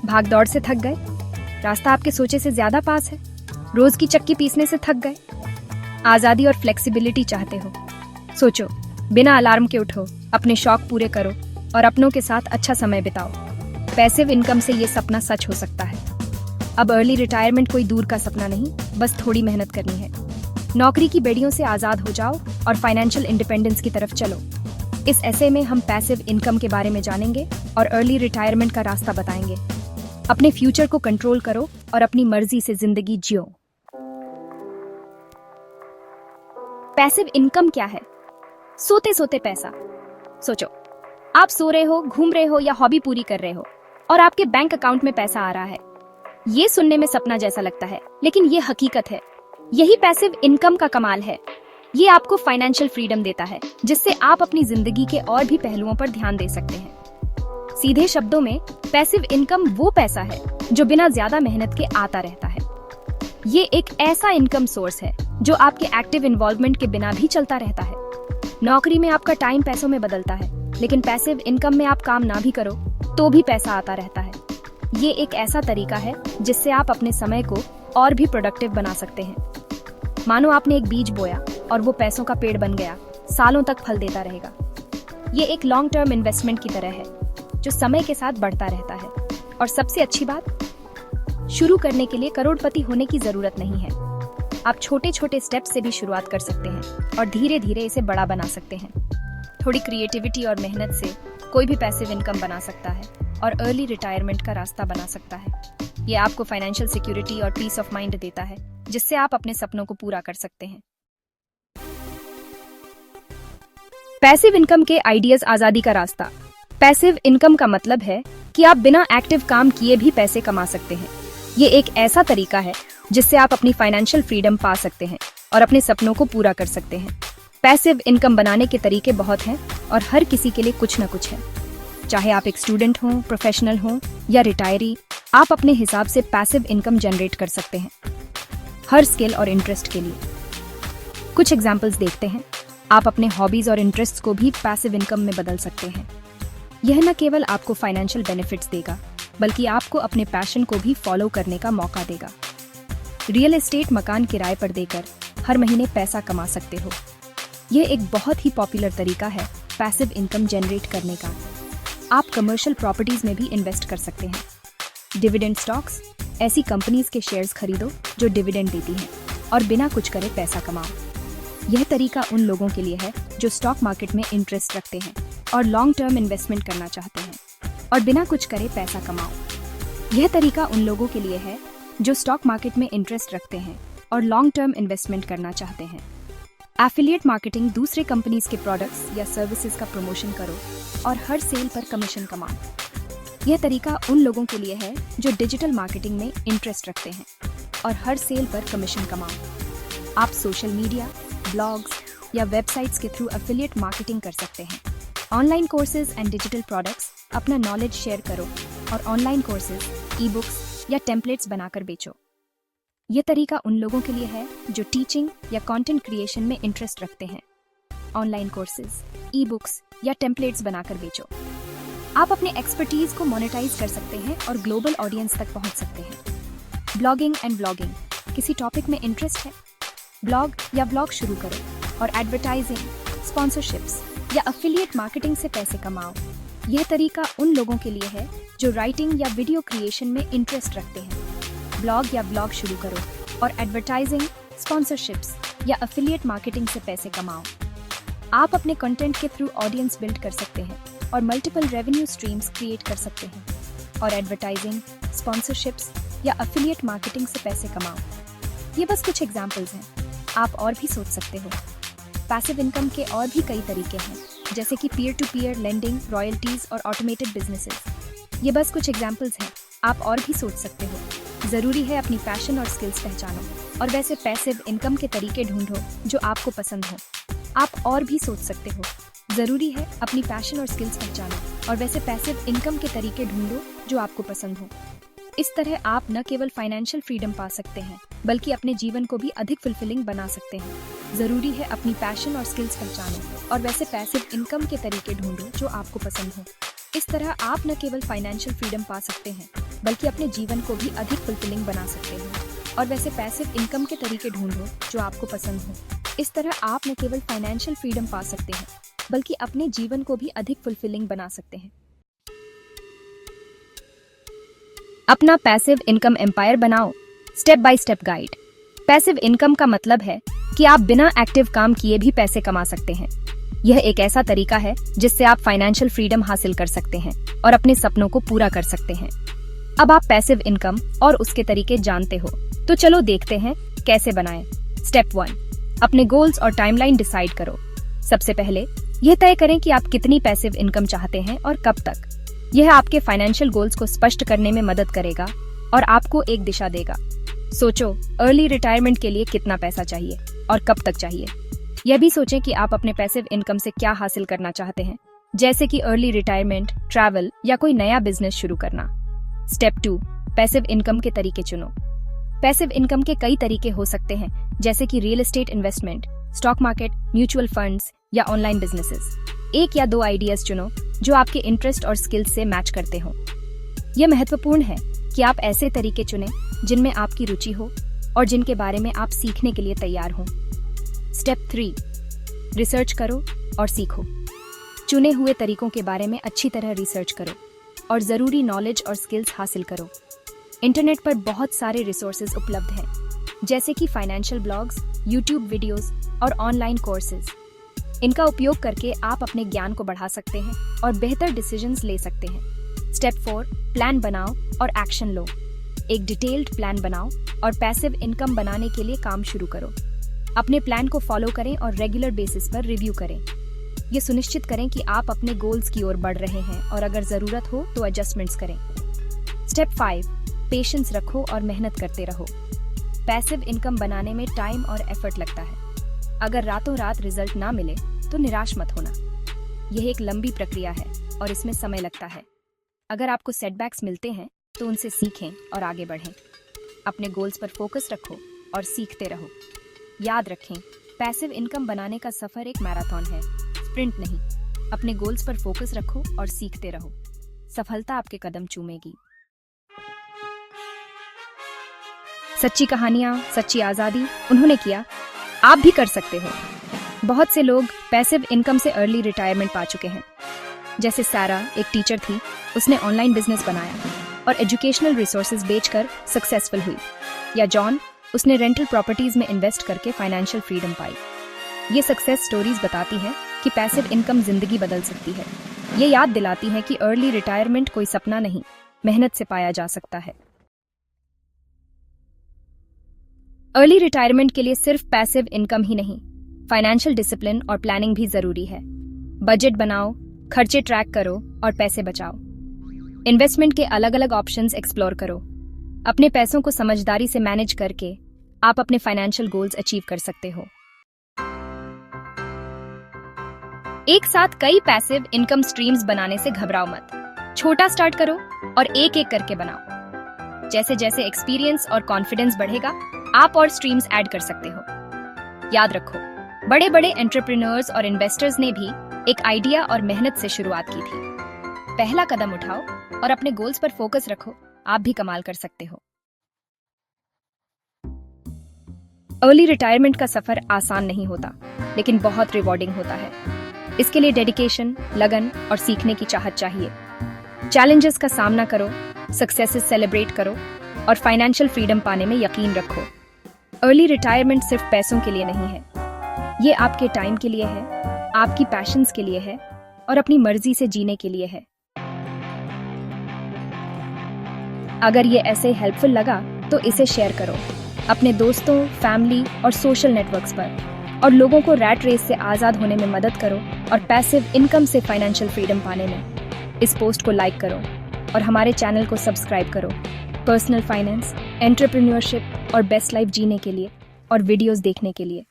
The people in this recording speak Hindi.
भाग दौड़ से थक गए? रास्ता आपके सोचे से ज्यादा पास है? रोज की चक्की पीसने से थक गए? आजादी और फ्लेक्सिबिलिटी चाहते हो? सोचो, बिना अलार्म के उठो, अपने शौक पूरे करो और अपनों के साथ अच्छा समय बिताओ। पैसिव इनकम से ये सपना सच हो सकता है। अब अर्ली रिटायरमेंट कोई दूर का सपना नहीं, बस थोड़ी मेहनत करनी है। नौकरी की बेड़ियों से आजाद हो जाओ और फाइनेंशियल इंडिपेंडेंस की तरफ चलो। इस ऐसे में हम पैसिव इनकम के बारे में जानेंगे और अर्ली रिटायरमेंट का रास्ता बताएंगे। अपने फ्यूचर को कंट्रोल करो और अपनी मर्जी से जिंदगी जियो। पैसिव इनकम क्या है? सोते सोते पैसा। सोचो, आप सो रहे हो, घूम रहे हो या हॉबी पूरी कर रहे हो और आपके बैंक अकाउंट में पैसा आ रहा है। ये सुनने में सपना जैसा लगता है, लेकिन ये हकीकत है। यही पैसिव इनकम का कमाल है। ये आपको फाइनेंशियल फ्रीडम देता है, जिससे आप अपनी जिंदगी के और भी पहलुओं पर ध्यान दे सकते हैं। सीधे शब्दों में, पैसिव इनकम वो पैसा है जो बिना ज्यादा मेहनत के आता रहता है। ये एक ऐसा इनकम सोर्स है जो आपके एक्टिव इन्वॉल्वमेंट के बिना भी चलता रहता है। नौकरी में आपका टाइम पैसों में बदलता है, लेकिन पैसिव इनकम में आप काम ना भी करो तो भी पैसा आता रहता है। ये एक ऐसा तरीका है जिससे आप अपने समय को और भी प्रोडक्टिव बना सकते हैं। मानो आपने एक बीज बोया और वो पैसों का पेड़ बन गया, सालों तक फल देता रहेगा। ये एक लॉन्ग टर्म इन्वेस्टमेंट की तरह है जो समय के साथ बढ़ता रहता है। और सबसे अच्छी बात, शुरू करने के लिए करोड़पति होने की जरूरत नहीं है। आप छोटे छोटे स्टेप्स से भी शुरुआत कर सकते हैं और धीरे धीरे इसे बड़ा बना सकते हैं। थोड़ी क्रिएटिविटी और मेहनत से कोई भी पैसिव इनकम बना सकता है और अर्ली रिटायरमेंट का रास्ता बना सकता है। ये आपको फाइनेंशियल सिक्योरिटी और पीस ऑफ माइंड देता है, जिससे आप अपने सपनों को पूरा कर सकते हैं। पैसिव इनकम के आइडियाज। आजादी का रास्ता। पैसिव इनकम का मतलब है कि आप बिना एक्टिव काम किए भी पैसे कमा सकते हैं। ये एक ऐसा तरीका है जिससे आप अपनी फाइनेंशियल फ्रीडम पा सकते हैं और अपने सपनों को पूरा कर सकते हैं। पैसिव इनकम बनाने के तरीके बहुत हैं और हर किसी के लिए कुछ न कुछ है। चाहे आप एक स्टूडेंट हो, प्रोफेशनल हो या रिटायरी, आप अपने हिसाब से पैसिव इनकम जनरेट कर सकते हैं, हर स्किल और इंटरेस्ट के लिए। कुछ एग्जांपल्स देखते हैं। आप अपने हॉबीज और इंटरेस्ट्स को भी पैसिव इनकम में बदल सकते हैं। यह न केवल आपको फाइनेंशियल बेनिफिट्स देगा, बल्कि आपको अपने पैशन को भी फॉलो करने का मौका देगा। रियल एस्टेट मकान किराए पर देकर हर महीने पैसा कमा सकते हो। यह एक बहुत ही पॉपुलर तरीका है पैसिव इनकम जनरेट करने का। आप कमर्शियल प्रॉपर्टीज में भी इन्वेस्ट कर सकते हैं। Dividend stocks. ऐसी कंपनीज के शेयर्स खरीदो जो डिविडेंड देती हैं और बिना कुछ करे पैसा कमाओ। यह तरीका उन लोगों के लिए है जो स्टॉक मार्केट में इंटरेस्ट रखते हैं और लॉन्ग टर्म इन्वेस्टमेंट करना चाहते हैं और बिना कुछ करे पैसा कमाओ। यह तरीका उन लोगों के लिए है जो स्टॉक मार्केट में इंटरेस्ट रखते हैं और लॉन्ग टर्म इन्वेस्टमेंट करना चाहते हैं। Affiliate marketing. दूसरे कंपनीज के प्रोडक्ट्स या सर्विसेज का प्रमोशन करो और हर सेल पर कमीशन कमाओ। यह तरीका उन लोगों के लिए है जो डिजिटल मार्केटिंग में इंटरेस्ट रखते हैं और हर सेल पर कमीशन कमाओ। आप सोशल मीडिया, ब्लॉग्स या वेबसाइट्स के थ्रू एफिलिएट मार्केटिंग कर सकते हैं। Online courses and digital products. अपना नॉलेज शेयर करो और ऑनलाइन कोर्सेज, ई बुक्स या टेम्पलेट्स बनाकर बेचो। यह तरीका उन लोगों के लिए है जो टीचिंग या कंटेंट क्रिएशन में इंटरेस्ट रखते हैं। ऑनलाइन कोर्सेज, ई बुक्स या टेम्पलेट्स बनाकर बेचो। आप अपने एक्सपर्टीज को मोनेटाइज कर सकते हैं और ग्लोबल ऑडियंस तक पहुंच सकते हैं। Blogging and vlogging. किसी टॉपिक में इंटरेस्ट है? ब्लॉग या व्लॉग शुरू करो और एडवर्टाइजिंग, स्पॉन्सरशिप्स या एफिलिएट मार्केटिंग से पैसे कमाओ। यह तरीका उन लोगों के लिए है जो राइटिंग या वीडियो क्रिएशन में इंटरेस्ट रखते हैं। ब्लॉग या व्लॉग शुरू करो और एडवर्टाइजिंग, स्पॉन्सरशिप्स या एफिलिएट मार्केटिंग से पैसे कमाओ। आप अपने कंटेंट के थ्रू ऑडियंस बिल्ड कर सकते हैं और मल्टीपल रेवेन्यू स्ट्रीम्स क्रिएट कर सकते हैं। और एडवर्टाइजिंग, स्पॉन्सरशिप्स या एफिलिएट मार्केटिंग से पैसे कमाओ। ये बस कुछ एग्जांपल्स हैं, आप और भी सोच सकते हो। पैसिव इनकम के और भी कई तरीके हैं, जैसे कि peer to peer lending, royalties और ऑटोमेटेड बिजनेसेस। ये बस कुछ एग्जांपल्स हैं, आप और भी सोच सकते हो। जरूरी है अपनी पैशन और स्किल्स पहचानो और वैसे पैसिव इनकम के तरीके ढूंढो जो आपको पसंद हो। आप और भी सोच सकते हो। जरूरी है अपनी पैशन और स्किल्स पहचानो और वैसे पैसिव इनकम के तरीके ढूंढो जो आपको पसंद हो। इस तरह आप न केवल फाइनेंशियल फ्रीडम पा सकते हैं, बल्कि अपने जीवन को भी अधिक फुलफिलिंग बना सकते हैं। जरूरी है अपनी पैशन और स्किल्स पहचानो और वैसे पैसिव इनकम के तरीके ढूंढो जो आपको पसंद हो। इस तरह आप न केवल फाइनेंशियल फ्रीडम पा सकते हैं, बल्कि अपने जीवन को भी अधिक फुलफिलिंग बना सकते हैं। और वैसे पैसिव इनकम के तरीके ढूंढो जो आपको पसंद हो। इस तरह आप न केवल फाइनेंशियल फ्रीडम पा सकते हैं, बल्कि अपने जीवन को भी अधिक फुलफिलिंग बना सकते हैं। अपना पैसिव इनकम एम्पायर बनाओ, step by step guide. Passive income का मतलब है कि आप बिना एक्टिव काम किए भी पैसे कमा सकते हैं। यह एक ऐसा तरीका है जिससे आप फाइनेंशियल फ्रीडम हासिल कर सकते हैं और अपने सपनों को पूरा कर सकते हैं। अब आप पैसिव इनकम और उसके तरीके जानते हो, तो चलो देखते हैं कैसे बनाएं। स्टेप 1, अपने गोल्स और टाइमलाइन डिसाइड करो। सबसे पहले यह तय करें कि आप कितनी पैसिव इनकम चाहते हैं और कब तक। यह आपके फाइनेंशियल गोल्स को स्पष्ट करने में मदद करेगा और आपको एक दिशा देगा। सोचो, अर्ली रिटायरमेंट के लिए कितना पैसा चाहिए और कब तक चाहिए। यह भी सोचें कि आप अपने पैसिव इनकम से क्या हासिल करना चाहते हैं, जैसे कि अर्ली रिटायरमेंट, ट्रैवल या कोई नया बिजनेस शुरू करना। स्टेप 2, पैसिव इनकम के तरीके चुनो। पैसिव इनकम के कई तरीके हो सकते हैं, जैसे कि real estate investment, stock market, mutual funds या ऑनलाइन बिजनेसेस। 1 या 2 आइडियाज चुनो जो आपके इंटरेस्ट और स्किल्स से मैच करते हो। यह महत्वपूर्ण है कि आप ऐसे तरीके चुनें जिनमें आपकी रुचि हो और जिनके बारे में आप सीखने के लिए तैयार हो। स्टेप 3, रिसर्च करो और सीखो। चुने हुए तरीकों के बारे में अच्छी तरह रिसर्च करो और जरूरी नॉलेज और स्किल्स हासिल करो। इंटरनेट पर बहुत सारे रिसोर्सेज उपलब्ध हैं, जैसे कि फाइनेंशियल ब्लॉग्स, यूट्यूब वीडियोस और ऑनलाइन कोर्सेज। इनका उपयोग करके आप अपने ज्ञान को बढ़ा सकते हैं और बेहतर डिसीजंस ले सकते हैं। स्टेप 4, प्लान बनाओ और एक्शन लो। एक डिटेल्ड प्लान बनाओ और पैसिव इनकम बनाने के लिए काम शुरू करो। अपने प्लान को फॉलो करें और रेगुलर बेसिस पर रिव्यू करें। ये सुनिश्चित करें कि आप अपने गोल्स की ओर बढ़ रहे हैं और अगर जरूरत हो तो एडजस्टमेंट्स करें। स्टेप 5, पेशेंस रखो और मेहनत करते रहो। पैसिव इनकम बनाने में टाइम और एफर्ट लगता है। अगर रातों रात रिजल्ट ना मिले तो निराश मत होना। यह एक लंबी प्रक्रिया है और इसमें समय लगता है। अगर आपको सेटबैक्स मिलते हैं तो उनसे सीखें और आगे बढ़ें। अपने गोल्स पर फोकस रखो और सीखते रहो। याद रखें, पैसिव इनकम बनाने का सफर एक मैराथन है, स्प्रिंट नहीं। अपने गोल्स पर फोकस रखो और सीखते रहो। सफलता आपके कदम चूमेगी। सच्ची कहानियां, सच्ची आजादी उन्होंने किया, आप भी कर सकते हो। बहुत से लोग पैसिव इनकम से अर्ली रिटायरमेंट पा चुके हैं। जैसे सारा एक टीचर थी, उसने ऑनलाइन बिजनेस बनाया और एजुकेशनल रिसोर्सेज बेचकर सक्सेसफुल हुई। या जॉन, उसने रेंटल प्रॉपर्टीज में इन्वेस्ट करके फाइनेंशियल फ्रीडम पाई। ये सक्सेस स्टोरीज बताती हैं कि पैसिव इनकम जिंदगी बदल सकती है। ये याद दिलाती है कि अर्ली रिटायरमेंट कोई सपना नहीं, मेहनत से पाया जा सकता है। अर्ली रिटायरमेंट के लिए सिर्फ पैसिव इनकम ही नहीं, फाइनेंशियल डिसिप्लिन और प्लानिंग भी जरूरी है। बजट बनाओ, खर्चे ट्रैक करो और पैसे बचाओ। इन्वेस्टमेंट के अलग अलग ऑप्शंस एक्सप्लोर करो। अपने पैसों को समझदारी से मैनेज करके आप अपने फाइनेंशियल गोल्स अचीव कर सकते हो। एक साथ कई पैसिव इनकम स्ट्रीम्स बनाने से घबराओ मत। छोटा स्टार्ट करो और एक एक करके बनाओ। जैसे जैसे एक्सपीरियंस और कॉन्फिडेंस बढ़ेगा, आप और स्ट्रीम्स ऐड कर सकते हो। याद रखो, बड़े बड़े एंटरप्रेन्योर्स और इन्वेस्टर्स ने भी एक आइडिया और मेहनत से शुरुआत की थी। पहला कदम उठाओ और अपने गोल्स पर फोकस रखो, आप भी कमाल कर सकते हो। अर्ली रिटायरमेंट का सफर आसान नहीं होता, लेकिन बहुत रिवॉर्डिंग होता है। इसके लिए डेडिकेशन, लगन और सीखने की चाहत चाहिए। चैलेंजेस का सामना करो, सक्सेसेस सेलिब्रेट करो और फाइनेंशियल फ्रीडम पाने में यकीन रखो। अर्ली रिटायरमेंट सिर्फ पैसों के लिए नहीं है, ये आपके टाइम के लिए है, आपकी पैशंस के लिए है और अपनी मर्जी से जीने के लिए है। अगर ये ऐसे हेल्पफुल लगा तो इसे शेयर करो अपने दोस्तों, फैमिली और सोशल नेटवर्क्स पर, और लोगों को रैट रेस से आजाद होने में मदद करो और पैसिव इनकम से फाइनेंशियल फ्रीडम पाने में। इस पोस्ट को लाइक करो और हमारे चैनल को सब्सक्राइब करो पर्सनल फाइनेंस, एंटरप्रेन्योरशिप और बेस्ट लाइफ जीने के लिए और वीडियोस देखने के लिए।